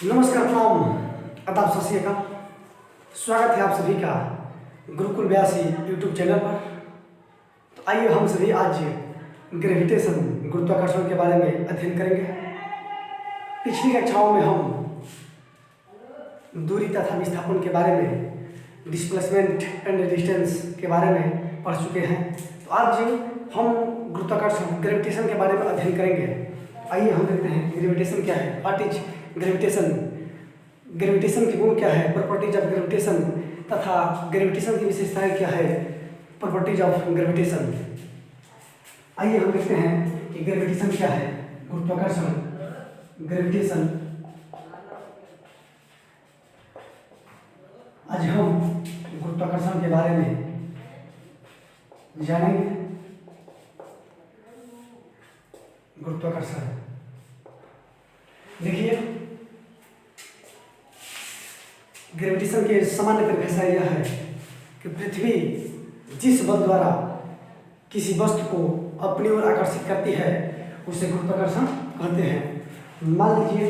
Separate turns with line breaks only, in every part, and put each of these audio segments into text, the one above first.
नमस्कार, प्रणाम, आदाब, सत श्री अकाल। स्वागत है आप सभी का गुरुकुल 82 यूट्यूब चैनल पर। तो आइए हम सभी आज ग्रेविटेशन गुरुत्वाकर्षण के बारे में अध्ययन करेंगे। पिछली कक्षाओं में हम दूरी तथा विस्थापन के बारे में, डिस्प्लेसमेंट एंड डिस्टेंस के बारे में पढ़ चुके हैं। तो आज हम गुरुत्वाकर्षण ग्रेविटेशन के बारे में अध्ययन करेंगे। आइए हम देखते हैं ग्रेविटेशन क्या है, व्हाट इज ग्रेविटेशन, ग्रेविटेशन के गुण क्या है, प्रॉपर्टीज ऑफ ग्रेविटेशन तथा ग्रेविटेशन की विशेषताएं क्या है, प्रॉपर्टीज ऑफ ग्रेविटेशन। आइए हम देखते हैं कि ग्रेविटेशन क्या है, गुरुत्वाकर्षण, ग्रेविटेशन। आज हम गुरुत्वाकर्षण के बारे में जानेंगे। गुरुत्वाकर्षण देखिए, ग्रेविटेशन के सामान्य परिभाषा यह है कि पृथ्वी जिस बल द्वारा किसी वस्तु को अपनी ओर आकर्षित करती है उसे गुरुत्वाकर्षण कहते हैं। मान लीजिए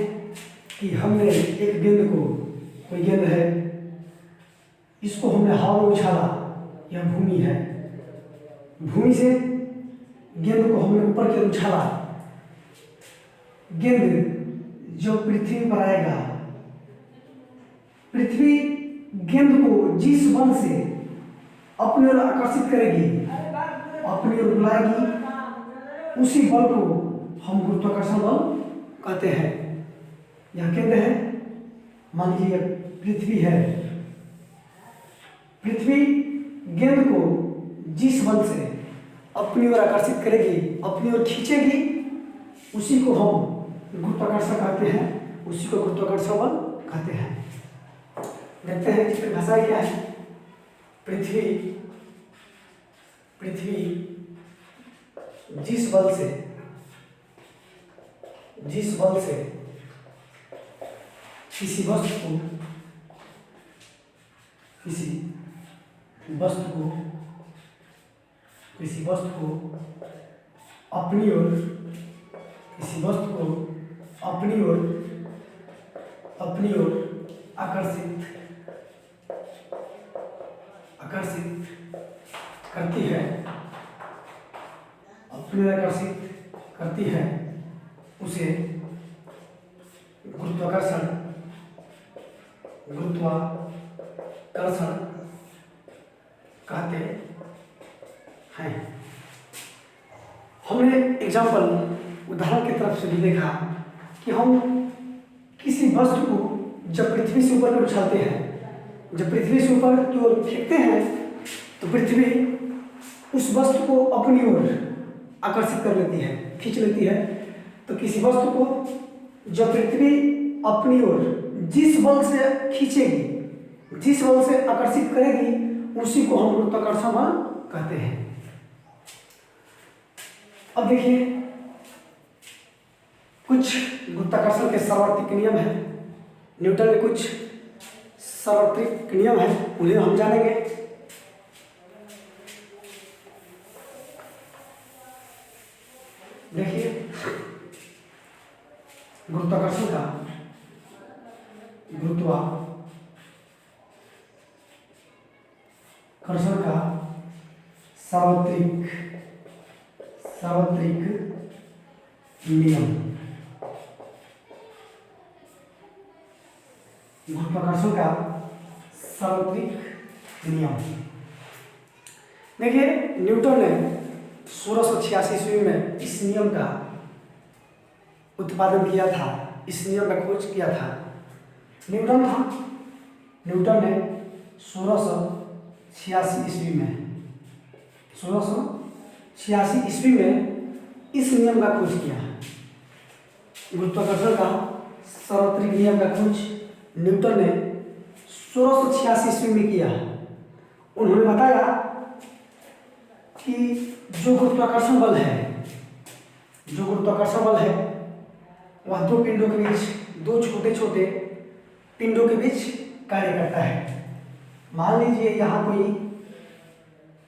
कि हमने एक गेंद को, कोई गेंद है, इसको हमने हवा में उछाला, यह भूमि है। भूमि से गेंद को हमने ऊपर की ओर उछाला, गेंद जो पृथ्वी पर आएगा, पृथ्वी गेंद को जिस बल से अपनी ओर आकर्षित करेगी, अपनी ओर बुलाएगी, उसी बल को हम गुरुत्वाकर्षण बल कहते हैं। यह गेंद है, मान लीजिए पृथ्वी है, पृथ्वी गेंद को जिस बल से अपनी ओर आकर्षित करेगी, अपनी ओर खींचेगी, उसी को हम गुरुत्वाकर्षण कहते हैं, उसी को गुरुत्वाकर्षण बल कहते हैं। देखते हैं इसकी परिभाषा क्या है। पृथ्वी जिस बल से किसी वस्तु को अपनी ओर आकर्षित करती है, उसे गुरुत्वाकर्षण कहते हैं। हमने एग्जाम्पल, उदाहरण की तरफ से भी देखा कि हम किसी वस्तु को जब पृथ्वी से ऊपर उछालते हैं, जब पृथ्वी से ऊपर की ओर फेंकते हैं, तो पृथ्वी उस वस्तु को अपनी ओर आकर्षित कर लेती है, खींच लेती है। तो किसी वस्तु को जब पृथ्वी अपनी ओर जिस बल से खींचेगी, जिस बल से आकर्षित करेगी, उसी को हम गुरुत्वाकर्षण बल कहते हैं। अब देखिए, कुछ गुरुत्वाकर्षण के सार्वत्रिक नियम हैं। न्यूटन के कुछ सार्वत्रिक नियम हैं, उन्हें हम जानेंगे। देखिए, गुरुत्वाकर्षण का सार्वत्रिक नियम। गुरुत्वाकर्षण का सार्वत्रिक नियम देखिए, न्यूटन ने 1686 ईस्वी में इस नियम का उत्पादन किया था, इस नियम का खोज किया था। न्यूटन ने 1686 ईस्वी में इस नियम का खोज किया। गुरुत्वाकर्षण का सार्वत्रिक नियम का खोज न्यूटन ने 1686 ईस्वी में किया। उन्होंने बताया कि जो गुरुत्वाकर्षण बल है वह दो पिंडों के बीच, दो छोटे छोटे पिंडों के बीच कार्य करता है। मान लीजिए यहाँ कोई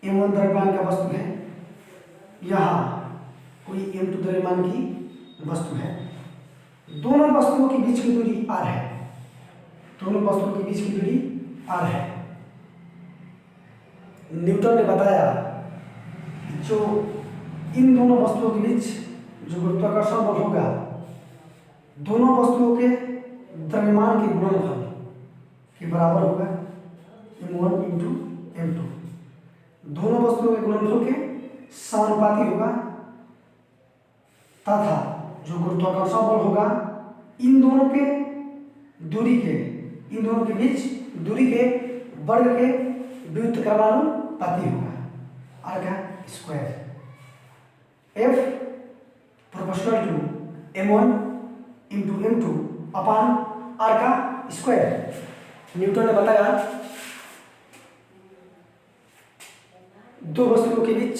m1 द्रव्यमान का वस्तु है, यहाँ कोई m2 द्रव्यमान की वस्तु है। दोनों वस्तुओं के बीच की दूरी r है। दोनों वस्तुओं के बीच की दूरी r है। न्यूटन ने बताया जो इन दोनों वस्तुओं के बीच जो गुरुत्वाकर्षण बल होगा, दोनों वस्तुओं के द्रव्यमान के गुणनफल के बराबर होगा m1 इंटू m2। दोनों वस्तुओं के गुणनफल के समानुपाती होगा तथा जो गुरुत्वाकर्षण बल होगा इन दोनों के बीच दूरी के वर्ग के व्युत्क्रमानुपाती होगा, r का square. F proportional to m1 into m2 upon r का स्क्वायर। न्यूटन ने बताया दो वस्तुओं के बीच,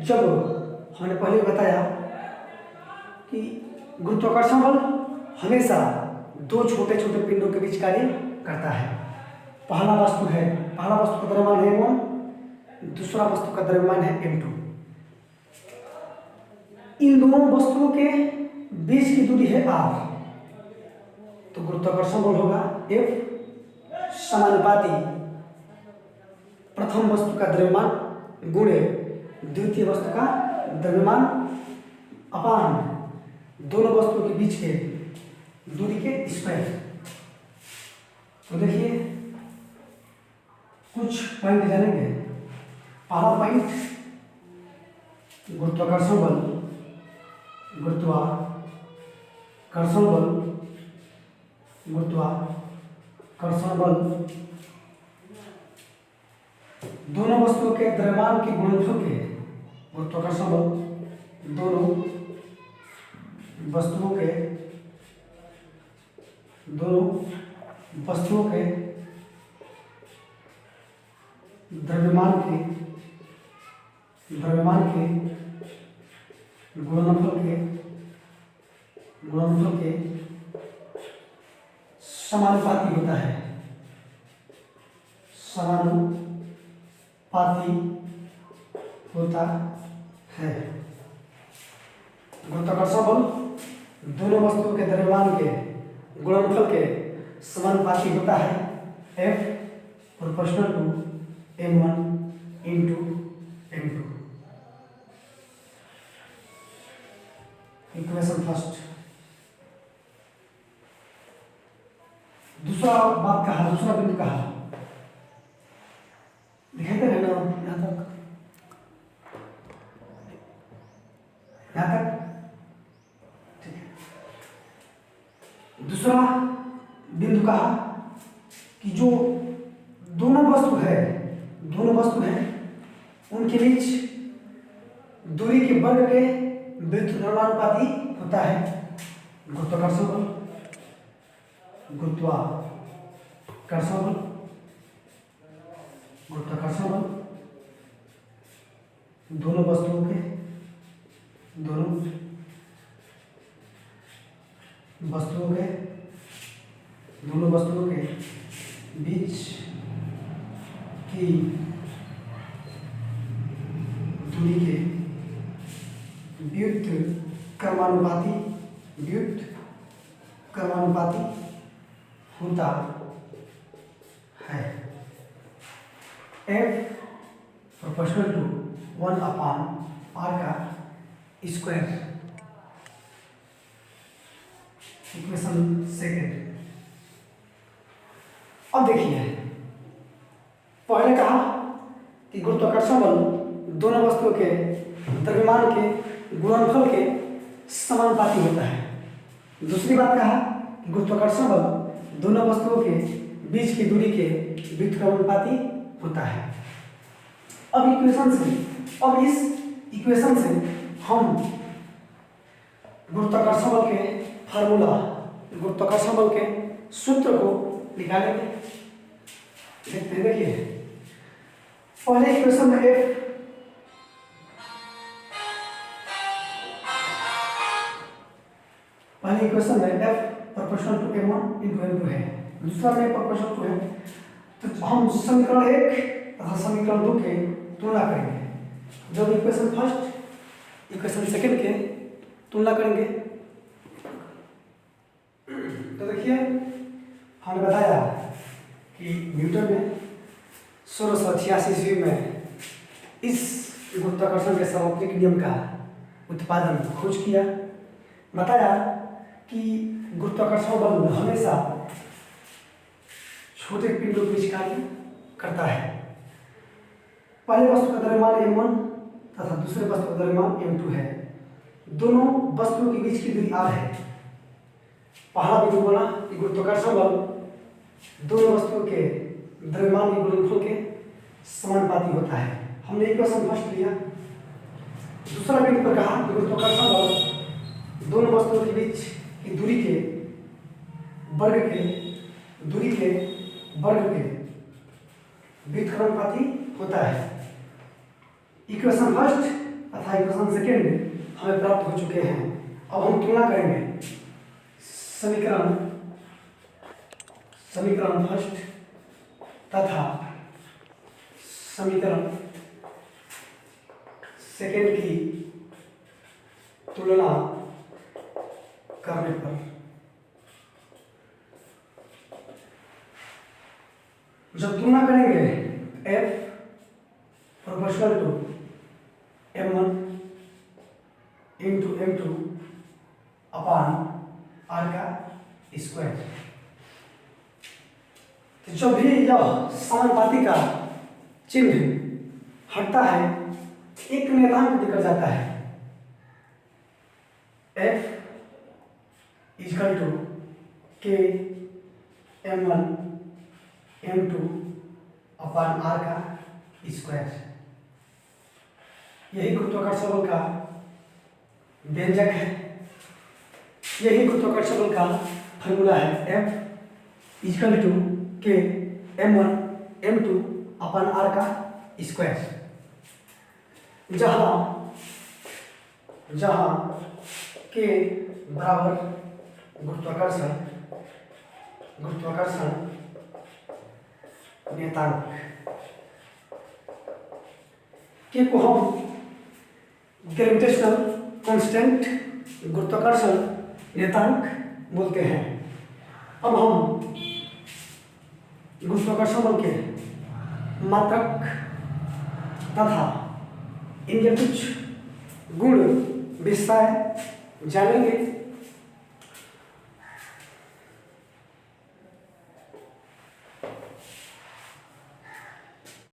जब हमने पहले बताया कि गुरुत्वाकर्षण बल हमेशा दो छोटे छोटे पिंडों के बीच कार्य करता है। पहला वस्तु का द्रव्यमान है m1, दूसरा वस्तु का द्रव्यमान है m2। इन दोनों वस्तुओं के बीच की दूरी है r, तो गुरुत्वाकर्षण बल होगा F समानुपाती प्रथम वस्तु का द्रव्यमान गुणे द्वितीय वस्तु का द्रव्यमान अपान दोनों वस्तुओं के बीच के दूरी के स्क्वायर। तो देखिए कुछ पॉइंट जानेंगे। पहला पॉइंट गुरुत्वाकर्षण बल दोनों वस्तुओं के द्रव्यमान के गुणनफल के गुरुत्वाकर्षण बल दोनों वस्तुओं के द्रव्यमान के गुणनफल के समानुपाती होता है। गुरुत्वाकर्षण बल दोनों वस्तुओं के द्रव्यमान के गुणनफल के समानुपाती होता है। F proportional to m1 into m2। Equation first. दूसरा बिंदु कहा दिखाई दे रहे ना यहाँ तक ठीक है। दूसरा बिंदु कहा कि जो दोनों वस्तु है उनके बीच दूरी के वर्ग के व्युत्क्रमानुपाती होता है गुरुत्वाकर्षण बल दोनों वस्तुओं के बीच की दूरी के व्युत्क्रमानुपाती होता है। F proportional to 1 upon r का स्क्वायर। Equation second. अब देखिए पहले कहा कि गुरुत्वाकर्षण बल दोनों वस्तुओं के द्रव्यमान के गुणनफल के समानुपाती होता है। दूसरी बात कहा कि गुरुत्वाकर्षण बल दोनों वस्तुओं के बीच की दूरी के व्युत्क्रमानुपाती होता है। अब इस इक्वेशन से हम गुरुत्वाकर्षण बल के फार्मूला, गुरुत्वाकर्षण बल के सूत्र को निकालेंगे। देखते हैं, देखिए पहले इक्वेशन में F proportional to m1 into m2 है, दूसरा में प्रोपोर्शनल टू है। तो हम समीकरण 1 तथा समीकरण 2 के तुलना करेंगे। जब इक्वेशन फर्स्ट इक्वेशन सेकंड के तुलना करेंगे तो तो देखिए हमने बताया कि न्यूटन ने 1686 ईस्वी में इस गुरुत्वाकर्षण के सार्वत्रिक नियम का उत्पादन खोज किया। बताया कि गुरुत्वाकर्षण बल हमेशा छोटे पिंडों के बीच कार्य करता है। पहले वस्तु का द्रव्यमान m1 तथा दूसरे वस्तु का द्रव्यमान m2 है। दोनों वस्तुओं के बीच की दूरी r है। पहला बिंदु बोला कि गुरुत्वाकर्षण बल दोनों वस्तुओं के द्रव्यमान के गुणनफल के समानुपाती होता है। हमने इक्वेशन फर्स्ट लिया। दूसरा बिंदु पर कहा कि गुरुत्वाकर्षण बल दोनों वस्तुओं के बीच की दूरी के वर्ग के व्युत्क्रमानुपाती होता है। इक्वेशन फर्स्ट तथा इक्वेशन सेकेंड हमें प्राप्त हो चुके हैं। अब हम तुलना करेंगे समीकरण फर्स्ट तथा समीकरण सेकेंड की तुलना करने पर जब तुलना करेंगे F proportional to m1 into m2 upon r का स्क्वायर, तो जब भी यह समानुपाती का चिन्ह हटता है एक नियतांक निकल जाता है। F इक्वल टू के m1 m2 अपान r का स्क्वायर। यही गुरुत्वाकर्षण बल का व्यंजक है, यही गुरुत्वाकर्षण बल का फॉर्मूला है। F इक्वल टू के m1 m2 अपान r का स्क्वायर। जहाँ के बराबर गुरुत्वाकर्षण नियतांक, के को हम ग्रेविटेशनल कांस्टेंट गुरुत्वाकर्षण नियतांक बोलते हैं। अब हम गुरुत्वाकर्षण बल के मात्रक तथा इनके कुछ गुण विषय जानेंगे।